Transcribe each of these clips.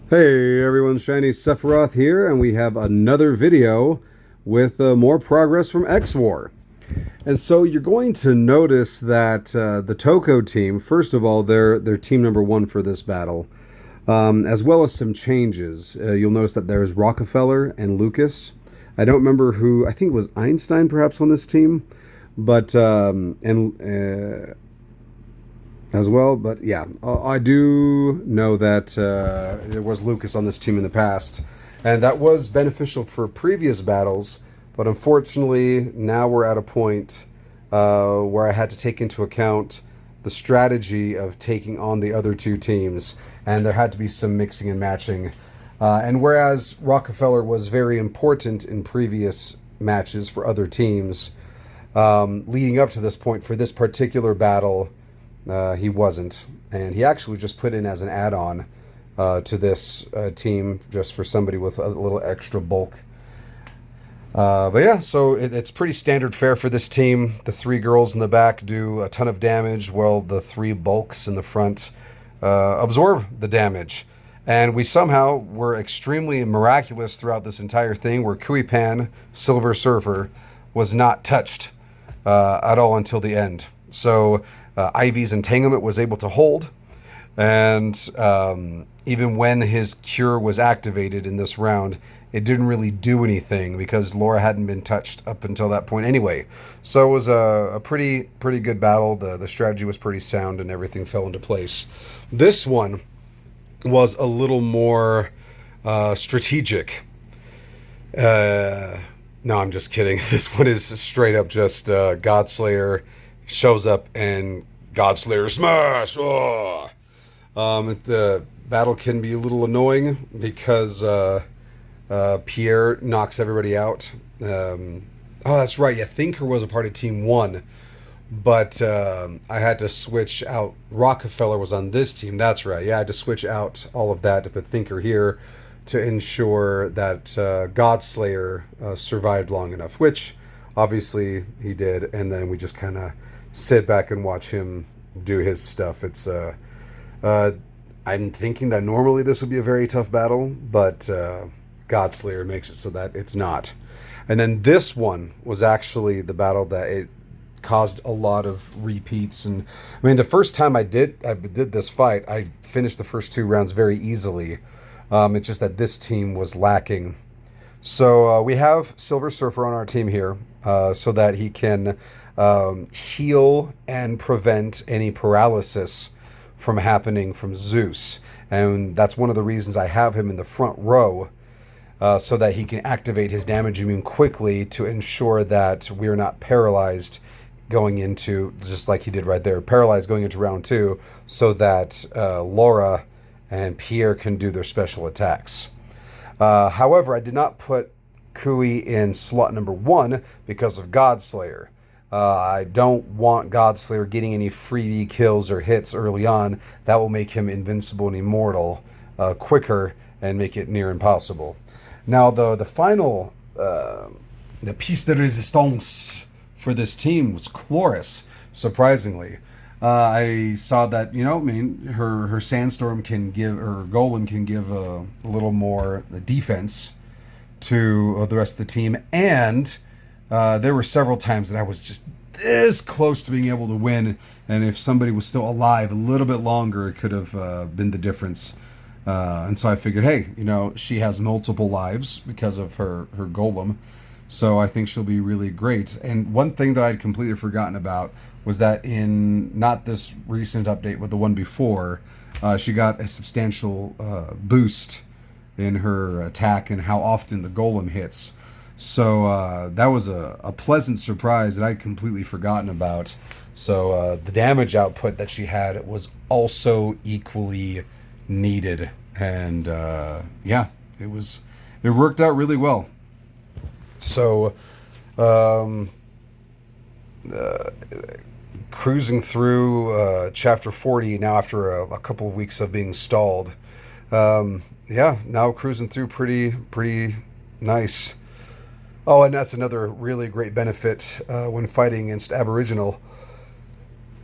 Hey everyone, Shiny Sephiroth here, and we have another video with more progress from X-War. And so you're going to notice that the Toko team, first of all, they're team number one for this battle, as well as some changes. You'll notice that there's Rockefeller and Lucas. I don't remember who, I think it was Einstein perhaps on this team, but as well. But yeah, I do know that there was Lucas on this team in the past, and that was beneficial for previous battles. But unfortunately, now we're at a point where I had to take into account the strategy of taking on the other two teams, and there had to be some mixing and matching. And whereas Rockefeller was very important in previous matches for other teams, leading up to this point for this particular battle, he wasn't, and he actually just put in as an add-on to this team, just for somebody with a little extra bulk. But yeah, so it's pretty standard fare for this team. The three girls in the back do a ton of damage, while the three bulks in the front absorb the damage. And we somehow were extremely miraculous throughout this entire thing, where Kui-Pan, Silver Surfer, was not touched at all until the end. So Ivy's entanglement was able to hold, and even when his cure was activated in this round, it didn't really do anything because Laura hadn't been touched up until that point anyway. So it was a pretty good battle. The strategy was pretty sound, and everything fell into place. This one was a little more strategic. No, I'm just kidding. This one is straight up just Godslayer shows up and Godslayer smash. Oh! The battle can be a little annoying because Pierre knocks everybody out. Oh, that's right. Yeah, Thinker was a part of Team 1, but I had to switch out. Rockefeller was on this team. That's right. Yeah, I had to switch out all of that to put Thinker here to ensure that Godslayer survived long enough, which obviously he did, and then we just kind of sit back and watch him do his stuff. It's I'm thinking that normally this would be a very tough battle, but Godslayer makes it so that it's not. And then this one was actually the battle that it caused a lot of repeats. And I mean, the first time I did this fight, I finished the first two rounds very easily. It's just that this team was lacking. So we have Silver Surfer on our team here, so that he can heal and prevent any paralysis from happening from Zeus. And that's one of the reasons I have him in the front row, so that he can activate his damage immune quickly to ensure that we're not paralyzed going into, just like he did right there, paralyzed going into round two, so that Laura and Pierre can do their special attacks. However, I did not put Kui in slot number 1 because of Godslayer. I don't want Godslayer getting any freebie kills or hits early on. That will make him invincible and immortal quicker and make it near impossible. Now, the final, the piece de resistance for this team was Chloris, surprisingly. I saw that, I mean, her Sandstorm can give, or Golem can give a little more defense to the rest of the team. And there were several times that I was just this close to being able to win. And if somebody was still alive a little bit longer, it could have been the difference. And so I figured, hey, she has multiple lives because of her Golem. So I think she'll be really great. And one thing that I'd completely forgotten about was that in not this recent update, but the one before, she got a substantial boost in her attack and how often the Golem hits. So that was a pleasant surprise that I'd completely forgotten about. So the damage output that she had was also equally needed. And yeah, it worked out really well. So, cruising through chapter 40 now after a couple of weeks of being stalled. Yeah, now cruising through pretty nice. Oh, and that's another really great benefit when fighting against Aboriginal,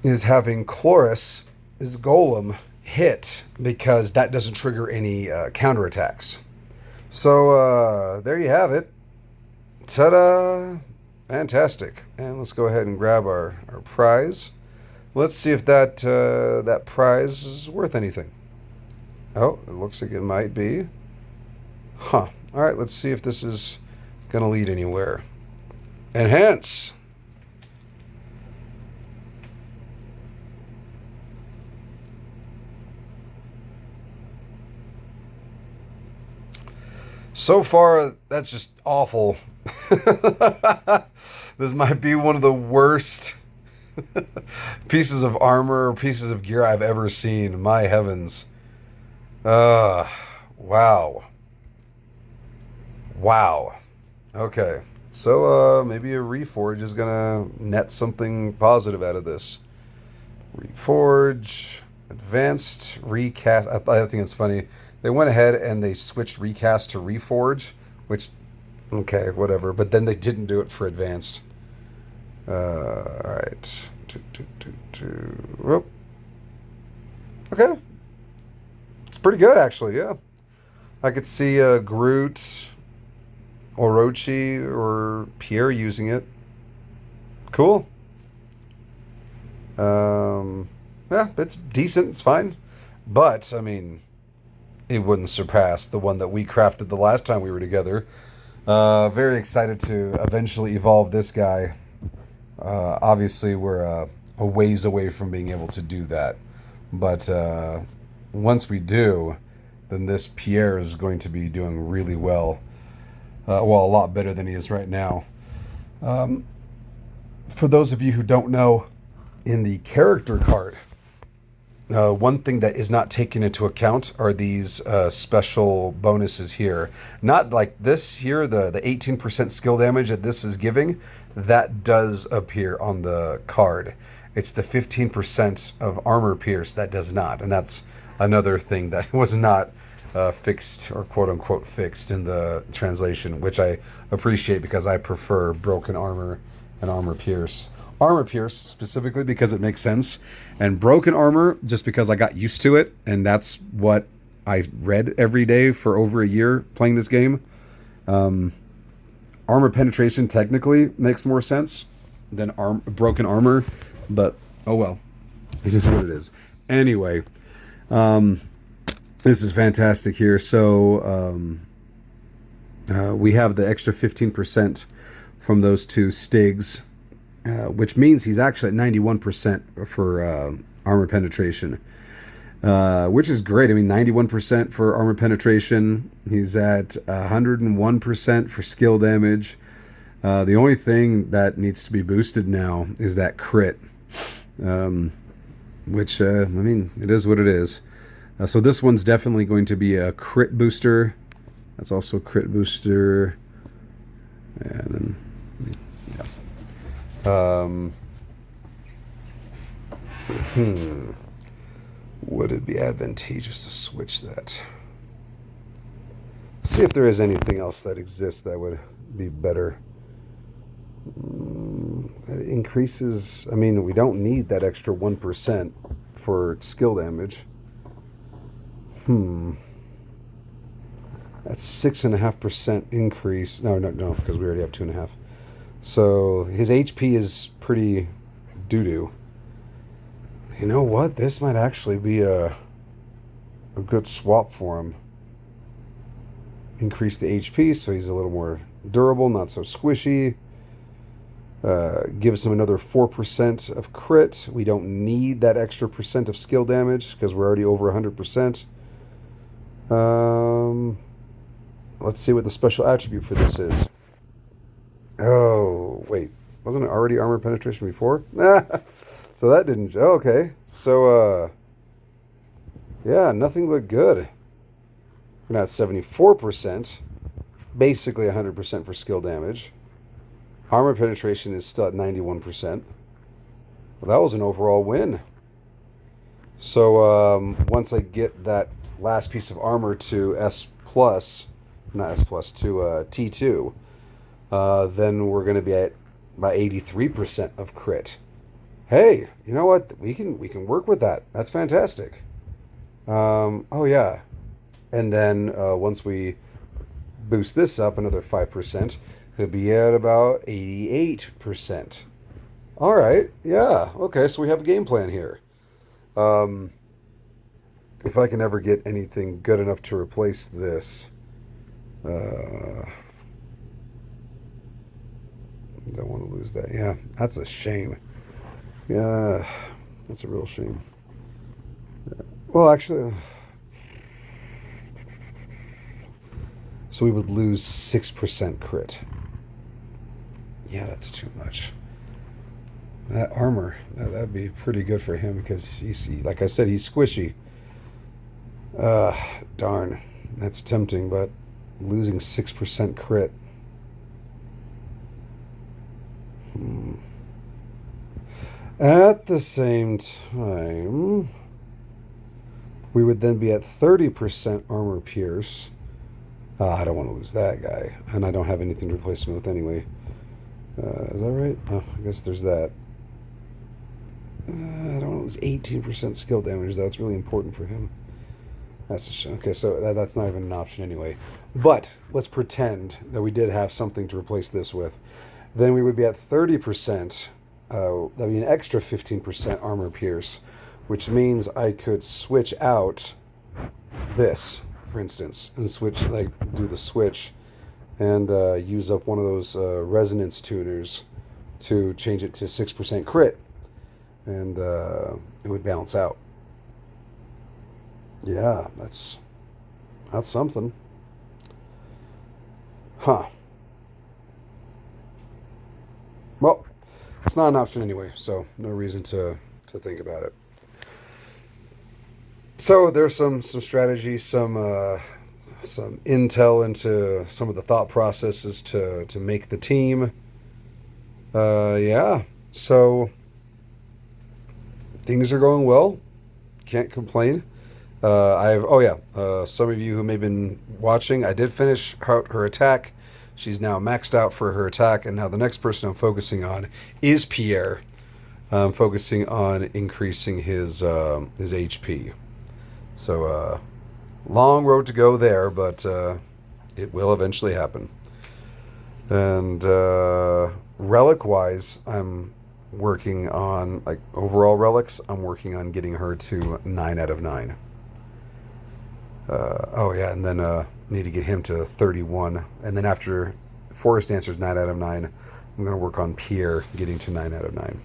is having Chloris, his Golem, hit because that doesn't trigger any counterattacks. So there you have it. Ta-da! Fantastic. And let's go ahead and grab our prize. Let's see if that prize is worth anything. Oh, it looks like it might be. Huh. All right, let's see if this is going to lead anywhere. Enhance. So far, that's just awful. This might be one of the worst pieces of armor or pieces of gear I've ever seen. My heavens. Wow. Wow. Okay. So, maybe a Reforge is gonna net something positive out of this. Reforge, advanced, recast. I think it's funny. They went ahead and they switched recast to Reforge, which, okay, whatever. But then they didn't do it for advanced. All right. Whoop. Okay. It's pretty good, actually, yeah. I could see Groot, Orochi, or Pierre using it. Cool. Yeah, it's decent. It's fine. But, I mean, it wouldn't surpass the one that we crafted the last time we were together. Very excited to eventually evolve this guy. Obviously, we're a ways away from being able to do that. But once we do, then this Pierre is going to be doing really well. Well, a lot better than he is right now. For those of you who don't know, in the character card, one thing that is not taken into account are these special bonuses here. Not like this here, the 18% skill damage that this is giving. That does appear on the card. It's the 15% of armor pierce that does not. And that's another thing that was not fixed, or quote-unquote fixed, in the translation, which I appreciate because I prefer broken armor and armor pierce. Armor pierce specifically because it makes sense, and broken armor just because I got used to it, and that's what I read every day for over a year playing this game. Armor penetration technically makes more sense than broken armor, but oh well, it is what it is. Anyway, this is fantastic here. So we have the extra 15% from those two Stigs. Which means he's actually at 91% for armor penetration, which is great. I mean, 91% for armor penetration. He's at 101% for skill damage. The only thing that needs to be boosted now is that crit, which, I mean, it is what it is. So this one's definitely going to be a crit booster. That's also a crit booster. And then, yeah. Would it be advantageous to switch that? See if there is anything else that exists that would be better. That increases. I mean, we don't need that extra 1% for skill damage. That's 6.5% increase. No, because we already have 2.5. So his HP is pretty doo-doo. You know what? This might actually be a good swap for him. Increase the HP so he's a little more durable, not so squishy. Gives him another 4% of crit. We don't need that extra percent of skill damage because we're already over 100%. Let's see what the special attribute for this is. Oh, wait. Wasn't it already armor penetration before? So that didn't... Oh, okay. So, yeah, nothing but good. We're now at 74%. Basically 100% for skill damage. Armor penetration is still at 91%. Well, that was an overall win. So, once I get that last piece of armor to S+, not S+, to T2... then we're going to be at about 83% of crit. Hey, you know what? We can work with that. That's fantastic. Oh yeah, and then once we boost this up another 5%, he'll be at about 88%. All right, yeah, okay, so we have a game plan here. Um, if I can ever get anything good enough to replace this, uh, don't want to lose that. Yeah, that's a shame. Yeah, that's a real shame. Well, actually, so we would lose 6% crit. Yeah, that's too much. That armor, that'd be pretty good for him because he's, like I said, he's squishy. Uh, darn. That's tempting, but losing 6% crit. Hmm. At the same time, we would then be at 30% armor pierce. I don't want to lose that guy, and I don't have anything to replace him with anyway. Is that right? Oh, I guess there's that. I don't want to lose 18% skill damage, though. It's really important for him. That's a shame. Okay, so that's not even an option anyway. But let's pretend that we did have something to replace this with. Then we would be at 30%. That'd be an extra 15% armor pierce, which means I could switch out this, for instance, and do the switch and use up one of those resonance tuners to change it to 6% crit, and it would balance out. Yeah, that's something. Huh. Well, it's not an option anyway, so no reason to think about it. So there's some strategy, some intel into some of the thought processes to make the team. Yeah. So things are going well. Can't complain. I've oh yeah. Some of you who may have been watching, I did finish her attack. She's now maxed out for her attack, and now the next person I'm focusing on is Pierre. I'm focusing on increasing his HP. So long road to go there, but it will eventually happen. And relic wise, I'm working on, like, overall relics. I'm working on getting her to 9 out of 9. Oh yeah, and then need to get him to 31, and then after Forest Dancer's 9 out of 9, I'm gonna work on Pierre getting to 9 out of 9.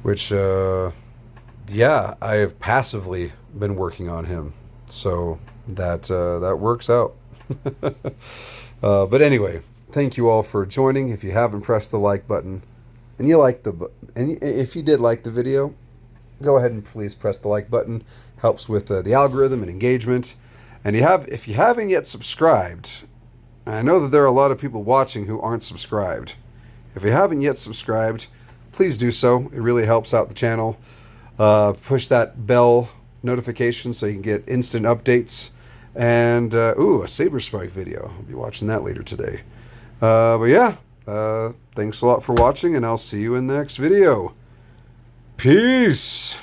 Which yeah, I have passively been working on him, so that works out. But anyway, thank you all for joining. If you haven't pressed the like button, and if you did like the video, go ahead and please press the like button. Helps with the algorithm and engagement. And if you haven't yet subscribed, I know that there are a lot of people watching who aren't subscribed. If you haven't yet subscribed, please do so. It really helps out the channel. Push that bell notification so you can get instant updates. And ooh, a Saber Spike video. I'll be watching that later today. But yeah, thanks a lot for watching, and I'll see you in the next video. Peace.